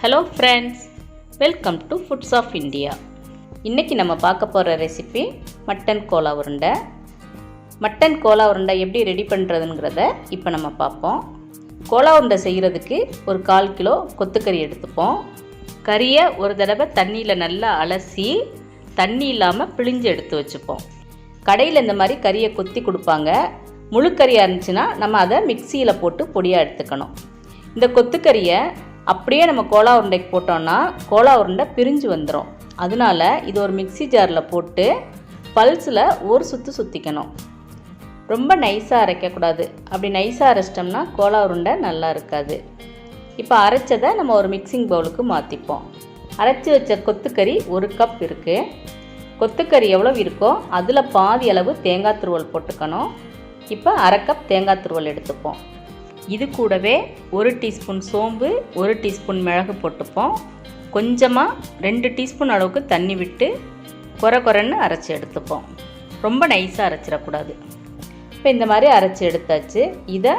Hello friends, welcome to Foods of India. இன்னைக்கு நம்ம பார்க்க போற ரெசிபி மட்டன் கோலா உருண்டை. மட்டன் கோலா உருண்டை எப்படி ரெடி பண்றதுங்கறத இப்போ நம்ம பார்ப்போம். கோலா உருண்டை செய்யிறதுக்கு ஒரு 1/4 கிலோ கொத்துக்கறி எடுத்துப்போம். கறியை ஒரு தடவை தண்ணியில நல்லா அலசி தண்ணி இல்லாம பிழிஞ்சு எடுத்து வச்சுப்போம். கடையில் இந்த மாதிரி கறியை கொத்தி கொடுப்பாங்க. முழு கறியா இருந்துச்சுன்னா நம்ம அதை மிக்ஸியில போட்டு பொடியா எடுத்துக்கணும். இந்த கொத்துக்கறியை அப்படியே நம்ம கோலா உருண்டைக்கு போட்டோம்னா கோலா உருண்டை பிரிஞ்சு வந்துடும். அதனால இது ஒரு மிக்ஸி ஜாரில் போட்டு பல்ஸில் ஒரு சுற்று சுற்றிக்கணும். ரொம்ப நைஸாக அரைக்கக்கூடாது. அப்படி நைஸாக அரைச்சிட்டோம்னா கோலா உருண்டை நல்லா இருக்காது. இப்போ அரைச்சதை நம்ம ஒரு மிக்சிங் பவுலுக்கு மாற்றிப்போம். அரைச்சி வச்ச கொத்துக்கறி 1 கப் இருக்குது. கொத்துக்கறி எவ்வளோ இருக்கோ அதில் பாதி அளவு தேங்காய் துருவல் போட்டுக்கணும். இப்போ 1/2 கப் தேங்காய் துருவல் எடுத்துப்போம். இது கூடவே 1 டீஸ்பூன் சோம்பு, 1 டீஸ்பூன் மிளகு போட்டுப்போம். கொஞ்சமாக 2 டீஸ்பூன் அளவுக்கு தண்ணி விட்டு கொரன்னு அரைச்சி எடுத்துப்போம். ரொம்ப நைஸாக அரைச்சிடக்கூடாது. இப்போ இந்த மாதிரி அரைச்சி எடுத்தாச்சு. இதை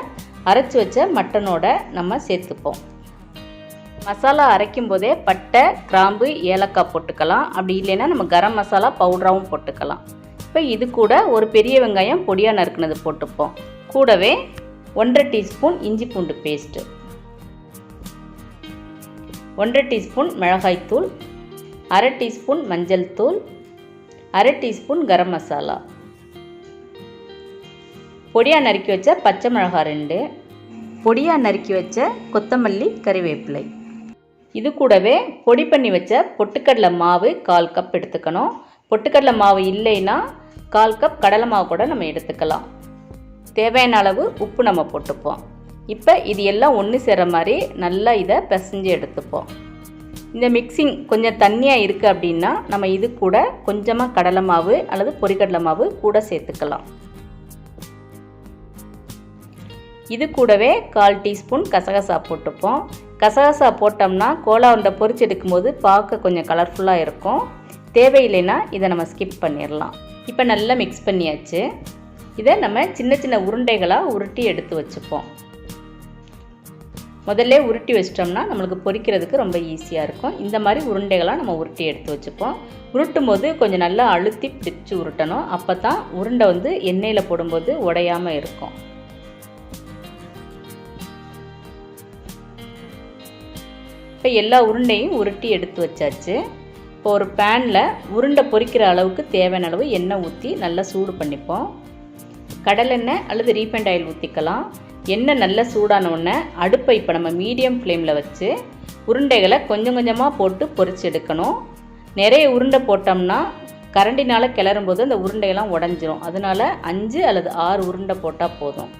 அரைச்சி வச்ச மட்டனோட நம்ம சேர்த்துப்போம். மசாலா அரைக்கும் போதே பட்டை, கிராம்பு, ஏலக்காய் போட்டுக்கலாம். அப்படி இல்லைன்னா நம்ம கரம் மசாலா பவுடராகவும் போட்டுக்கலாம். இப்போ இது கூட ஒரு பெரிய வெங்காயம் பொடியாக நறுக்குனது போட்டுப்போம். கூடவே 1/2 டீஸ்பூன் இஞ்சி பூண்டு பேஸ்ட்டு, 1/2 டீஸ்பூன் மிளகாய்த்தூள், 1/2 டீஸ்பூன் மஞ்சள் தூள், 1/2 டீஸ்பூன் கரம் மசாலா, பொடியாக நறுக்கி வச்ச பச்சை மிளகாய் 2, பொடியாக நறுக்கி வச்ச கொத்தமல்லி, கறிவேப்பிலை. இது கூடவே பொடி பண்ணி வச்ச பொட்டுக்கடலை மாவு 1/4 கப் எடுத்துக்கணும். பொட்டுக்கடலை மாவு இல்லைன்னா 1/4 கப் கடலை மாவு கூட நம்ம எடுத்துக்கலாம். தேவையான அளவு உப்பு நம்ம போட்டுப்போம். இப்போ இது எல்லாம் ஒன்று சேர்ற மாதிரி நல்லா இதை பிசைஞ்சு எடுத்துப்போம். இந்த மிக்சிங் கொஞ்சம் தண்ணியாக இருக்குது அப்படின்னா நம்ம இது கூட கொஞ்சமாக கடலை மாவு அல்லது பொரிக்கடலை மாவு கூட சேர்த்துக்கலாம். இது கூடவே 1/4 டீஸ்பூன் கசகசா போட்டுப்போம். கசகசா போட்டோம்னா கோலா உருண்டை பொரிச்சு எடுக்கும்போது பார்க்க கொஞ்சம் கலர்ஃபுல்லாக இருக்கும். தேவையில்லைன்னா இதை நம்ம ஸ்கிப் பண்ணிடலாம். இப்போ நல்லா மிக்ஸ் பண்ணியாச்சு. இதை நம்ம சின்ன சின்ன உருண்டைகளாக உருட்டி எடுத்து வச்சுப்போம். முதல்ல உருட்டி வச்சிட்டோம்னா நம்மளுக்கு பொரிக்கிறதுக்கு ரொம்ப ஈஸியாக இருக்கும். இந்த மாதிரி உருண்டைகளாக நம்ம உருட்டி எடுத்து வச்சுப்போம். உருட்டும் போது கொஞ்சம் நல்லா அழுத்தி பிடிச்சி உருட்டணும். அப்போ தான் உருண்டை எண்ணெயில் போடும்போது உடையாமல் இருக்கும். இப்போ எல்லா உருண்டையும் உருட்டி எடுத்து வச்சாச்சு. இப்போ ஒரு பேனில் உருண்டை பொரிக்கிற அளவுக்கு தேவையான அளவு எண்ணெய் ஊற்றி நல்லா சூடு பண்ணிப்போம். கடலெண்ணெய் அல்லது ரீஃபைண்ட் ஆயில் ஊற்றிக்கலாம். எண்ணெய் நல்லா சூடான உடனே அடுப்பை இப்போ நம்ம மீடியம் ஃப்ளேமில் வச்சு உருண்டைகளை கொஞ்சம் கொஞ்சமாக போட்டு பொரிச்சு எடுக்கணும். நிறைய உருண்டை போட்டோம்னா கரண்டினால் கிளறும் போது அந்த உருண்டையெல்லாம் உடஞ்சிரும். அதனால் 5 அல்லது 6 உருண்டை போட்டால் போதும்.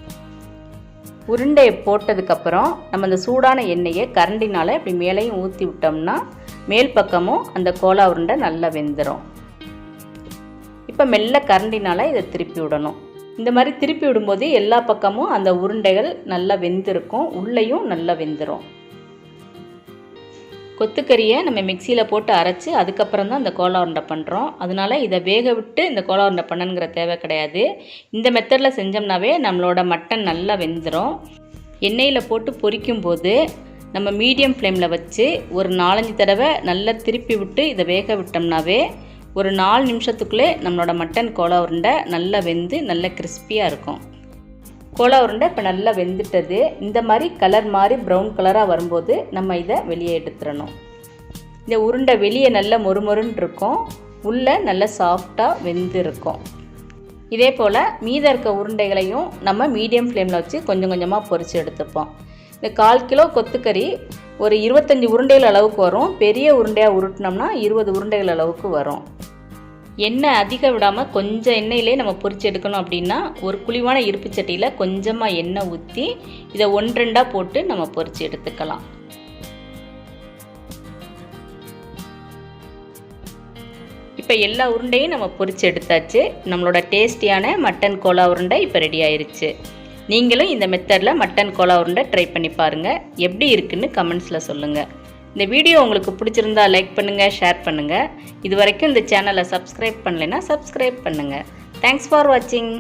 உருண்டையை போட்டதுக்கப்புறம் நம்ம அந்த சூடான எண்ணெயை கரண்டினால் இப்படி மேலேயும் ஊற்றி விட்டோம்னா மேல் பக்கமும் அந்த கோலா உருண்டை நல்லா வெந்துடும். இப்போ மெல்ல கரண்டினால் இதை திருப்பி விடணும். இந்த மாதிரி திருப்பி விடும்போது எல்லா பக்கமும் அந்த உருண்டைகள் நல்லா வெந்திருக்கும், உள்ளேயும் நல்லா வெந்துடும். கொத்துக்கறியை நம்ம மிக்சியில் போட்டு அரைச்சி அதுக்கப்புறம் தான் இந்த கோலா உருண்டை பண்ணுறோம். அதனால் இதை வேக விட்டு இந்த கோலா உருண்டை பண்ணணுங்கிற தேவை கிடையாது. இந்த மெத்தடில் செஞ்சோம்னாவே நம்மளோட மட்டன் நல்லா வெந்துடும். எண்ணெயில் போட்டு பொரிக்கும்போது நம்ம மீடியம் ஃப்ளேமில் வச்சு ஒரு 4-5 தடவை நல்லா திருப்பி விட்டு இதை வேக விட்டோம்னாவே ஒரு 4 நிமிஷத்துக்குள்ளே நம்மளோட மட்டன் கோலா உருண்டை நல்லா வெந்து நல்ல கிறிஸ்பியாக இருக்கும். கோலா உருண்டை இப்போ நல்லா வெந்துட்டது. இந்த மாதிரி கலர் மாதிரி ப்ரௌன் கலராக வரும்போது நம்ம இதை வெளியே எடுத்துடணும். இந்த உருண்டை வெளியே நல்ல மொறுமொறுன்னு இருக்கும், உள்ளே நல்ல சாஃப்டாக வெந்து இருக்கும். இதே போல் மீதம் இருக்க உருண்டைகளையும் நம்ம மீடியம் ஃப்ளேமில் வச்சு கொஞ்சம் கொஞ்சமாக பொரித்து எடுத்துப்போம். இந்த 1/4 கிலோ கொத்துக்கறி ஒரு 25 உருண்டைகள் அளவுக்கு வரும். பெரிய உருண்டையாக உருட்டினோம்னா 20 உருண்டைகள் அளவுக்கு வரும். எண்ணெய் அதிகம் விடாமல் கொஞ்சம் எண்ணெயிலே நம்ம பொரிச்சு எடுக்கணும். அப்படின்னா ஒரு குழிவான இருப்பு சட்டியில் கொஞ்சமாக எண்ணெய் ஊற்றி இதை 1-2 போட்டு நம்ம பொரிச்சு எடுத்துக்கலாம். இப்போ எல்லா உருண்டையும் நம்ம பொரிச்சு எடுத்தாச்சு. நம்மளோட டேஸ்டியான மட்டன் கோலா உருண்டை இப்போ ரெடி ஆயிருச்சு. நீங்களும் இந்த மெத்தடில் மட்டன் கோலா உருண்டை ட்ரை பண்ணி பாருங்கள். எப்படி இருக்குன்னு கமெண்ட்ஸில் சொல்லுங்கள். இந்த வீடியோ உங்களுக்கு பிடிச்சிருந்தா லைக் பண்ணுங்கள், ஷேர் பண்ணுங்கள். இது வரைக்கும் இந்த சேனலை சப்ஸ்கிரைப் பண்ணலைன்னா சப்ஸ்கிரைப் பண்ணுங்கள். தேங்க்ஸ் ஃபார் வாட்சிங்.